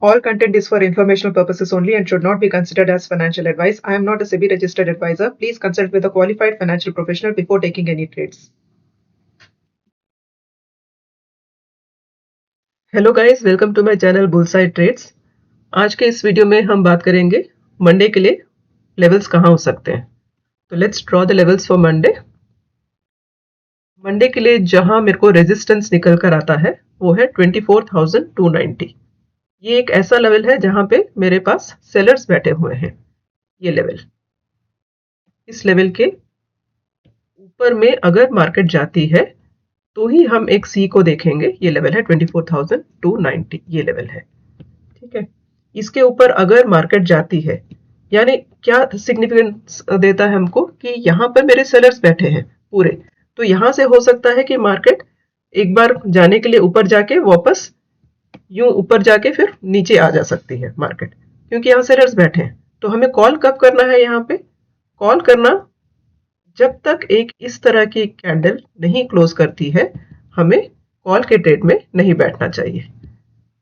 All content is for informational purposes only and should not be considered as financial advice. I am not a SEBI registered advisor. Please consult with a qualified financial professional before taking any trades. Hello guys, welcome to my channel bullseye trades. आज के इस video में हम बात करेंगे Monday के लिए levels कहाँ हो सकते हैं। तो let's draw the levels for Monday. Monday के लिए जहां मेरे को रेजिस्टेंस निकल कर आता है वो है 24,290। ये एक ऐसा लेवल है जहां पे मेरे पास सेलर्स बैठे हुए हैं। ये लेवल, इस लेवल के ऊपर में अगर मार्केट जाती है तो ही हम एक सी को देखेंगे। ये लेवल है 24,290, ये लेवल है, ठीक है। इसके ऊपर अगर मार्केट जाती है, यानी क्या सिग्निफिकेंस देता है हमको कि यहाँ पर मेरे सेलर्स बैठे हैं पूरे, तो यहां से हो सकता है कि मार्केट एक बार जाने के लिए ऊपर जाके वापस यूं ऊपर जाके फिर नीचे आ जा सकती है मार्केट, क्योंकि यहाँ सेलर्स बैठे हैं। तो हमें कॉल कब करना है? यहाँ पे कॉल करना जब तक एक इस तरह की कैंडल नहीं क्लोज करती है, हमें कॉल के ट्रेड में नहीं बैठना चाहिए।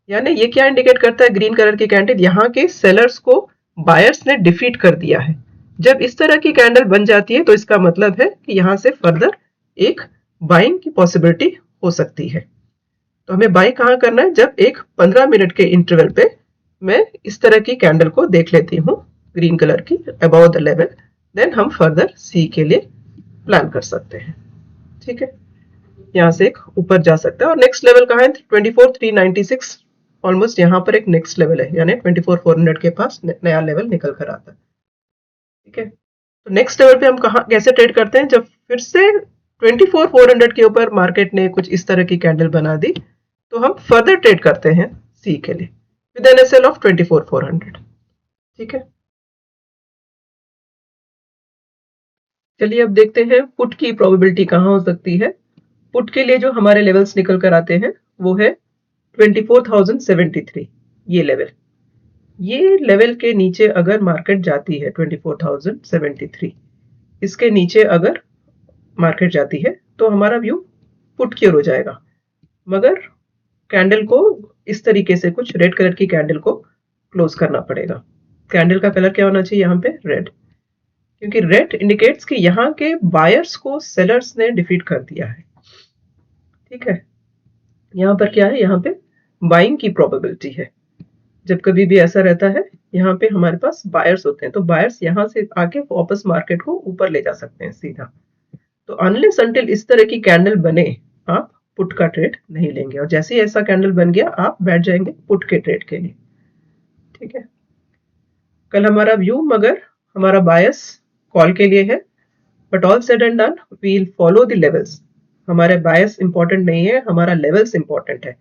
यानी ये क्या इंडिकेट करता है? ग्रीन कलर की कैंडल, यहाँ के सेलर्स को बायर्स ने डिफीट कर दिया है। जब इस तरह की कैंडल बन जाती है तो इसका मतलब है कि यहाँ से फर्दर एक बाइंग की पॉसिबिलिटी हो सकती है। तो हमें बाय कहाँ करना है? जब एक 15 मिनट के इंटरवल पे मैं इस तरह की कैंडल को देख लेती हूँ ग्रीन कलर की अबव द लेवल, देन हम फर्दर सी के लिए प्लान कर सकते हैं, ठीक है। यहाँ से एक ऊपर जा सकता है। और नेक्स्ट लेवल कहाँ है? 24,396। ऑलमोस्ट यहाँ पर एक नेक्स्ट लेवल है, यानी 24,400 के पास नया लेवल निकल कर आता है, ठीक है। तो नेक्स्ट लेवल पे हम कहाँ कैसे ट्रेड करते हैं? जब फिर से 24,400 के ऊपर मार्केट ने कुछ इस तरह की कैंडल बना दी तो हम फर्दर ट्रेड करते हैं सी के लिए विद एन एसएल ऑफ 24,400, ठीक है। चलिए अब देखते हैं पुट की प्रोबेबिलिटी कहाँ हो सकती है। पुट के लिए जो हमारे लेवल्स निकल कर आते हैं वो है 24,073, ये लेवल। ये लेवल के नीचे अगर मार्केट जाती है 24,073, इसके नीचे अगर मार्केट जाती है तो हमारा व्यू पुट की ओर हो जाएगा। मगर कैंडल को इस तरीके से कुछ रेड कलर की कैंडल को क्लोज करना पड़ेगा। कैंडल का कलर क्या होना चाहिए? यहाँ पे रेड, क्योंकि रेड इंडिकेट्स कि यहाँ के बायर्स को सेलर्स ने डिफीट कर दिया है, ठीक है। यहाँ पर क्या है? यहाँ पे बाइंग की प्रोबेबिलिटी है। जब कभी भी ऐसा रहता है, यहाँ पे हमारे पास बायर्स होते हैं, तो बायर्स यहाँ से आके वापस मार्केट को ऊपर ले जा सकते हैं सीधा। तो अनलेस अनटिल इस तरह की कैंडल बने आप पुट का ट्रेड नहीं लेंगे, और जैसे ही ऐसा कैंडल बन गया आप बैठ जाएंगे पुट के ट्रेड के लिए, ठीक है। कल हमारा व्यू मगर हमारा बायस कॉल के लिए है, but all said and done we will follow the levels. हमारे बायस इंपॉर्टेंट नहीं है, हमारा लेवल्स इंपॉर्टेंट है।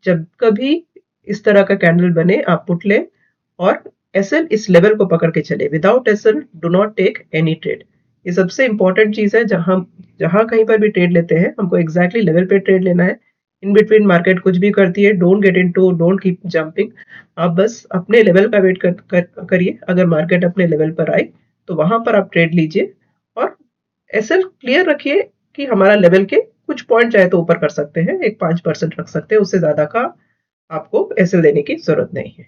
जब कभी इस तरह का कैंडल बने आप पुट लें और एसएल इस लेवल को पकड़ के चले। Without SL do not take any trade. ये सबसे इंपॉर्टेंट चीज है। जहां कहीं पर भी ट्रेड लेते हैं हमको एग्जैक्टली लेवल पे ट्रेड लेना है। इन बिटवीन मार्केट कुछ भी करती है, don't get into, don't keep jumping. आप बस अपने लेवल का वेट करिए। अगर मार्केट अपने लेवल पर आई तो वहां पर आप ट्रेड लीजिए और एसएल क्लियर रखिए कि हमारा लेवल के कुछ पॉइंट चाहे तो ऊपर कर सकते हैं, एक 5% रख सकते हैं, उससे ज्यादा का आपको एसएल देने की जरूरत नहीं है,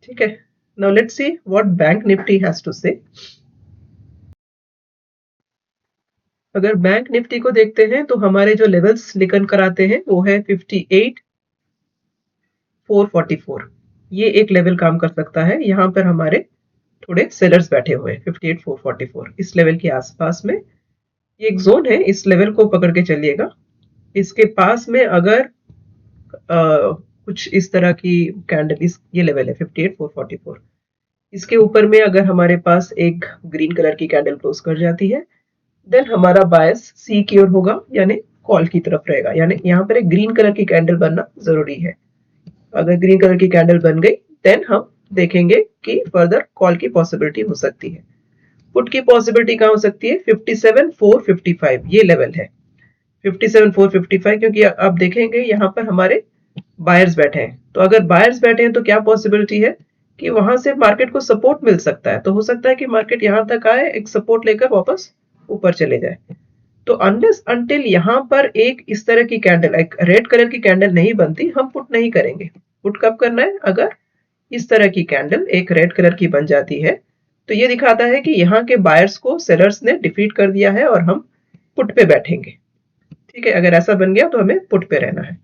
ठीक है। Now let's see what bank Nifty has to say. अगर बैंक निफ्टी को देखते हैं तो हमारे जो लेवल्स निकल कर आते हैं वो है 58,444। ये एक लेवल काम कर सकता है। यहाँ पर हमारे थोड़े सेलर्स बैठे हुए हैं 58,444 इस लेवल के आसपास में। ये एक जोन है, इस लेवल को पकड़ के चलिएगा। इसके पास में अगर कुछ इस तरह की कैंडल, ये लेवल है 58,444, इसके ऊपर में अगर हमारे पास एक ग्रीन कलर की कैंडल क्लोज कर जाती है, देन हमारा बायस सी की ओर होगा, यानी कॉल की तरफ रहेगा। यानी यहाँ पर एक ग्रीन कलर की कैंडल बनना जरूरी है। अगर ग्रीन कलर की कैंडल बन गई देन हम देखेंगे कि फर्दर कॉल की पॉसिबिलिटी हो सकती है। पुट की पॉसिबिलिटी कहाँ हो सकती है? 57,455, ये लेवल है 57,455, क्योंकि आप देखेंगे यहाँ पर हमारे बायर्स बैठे हैं। तो अगर बायर्स बैठे हैं तो क्या पॉसिबिलिटी है कि वहां से मार्केट को सपोर्ट मिल सकता है। तो हो सकता है कि मार्केट यहां तक आए, एक सपोर्ट लेकर वापस ऊपर चले जाए। तो अनलेस अनटिल यहाँ पर एक इस तरह की कैंडल, एक रेड कलर की कैंडल नहीं बनती, हम पुट नहीं करेंगे। पुट कब करना है? अगर इस तरह की कैंडल एक रेड कलर की बन जाती है तो ये दिखाता है कि यहाँ के बायर्स को सेलर्स ने डिफीट कर दिया है और हम पुट पे बैठेंगे। ठीक है, अगर ऐसा बन गया तो हमें पुट पे रहना है।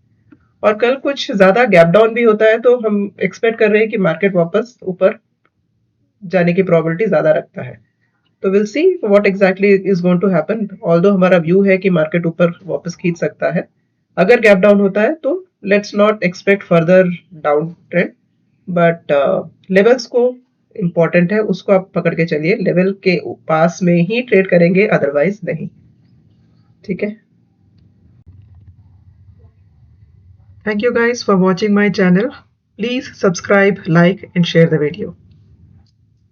और कल कुछ ज्यादा गैप डाउन भी होता है तो हम एक्सपेक्ट कर रहे हैं कि मार्केट वापस ऊपर जाने की प्रोबेबिलिटी ज्यादा रखता है। तो will see what exactly is going to happen. Although हमारा व्यू है कि मार्केट ऊपर वापस खींच सकता है। अगर गैप डाउन होता है तो let's not expect further down trend, but levels को इम्पोर्टेंट है, उसको आप पकड़ के चलिए। लेवल के पास में ही ट्रेड करेंगे, अदरवाइज नहीं। ठीक है, thank you guys for watching my channel. Please subscribe, like and share the video.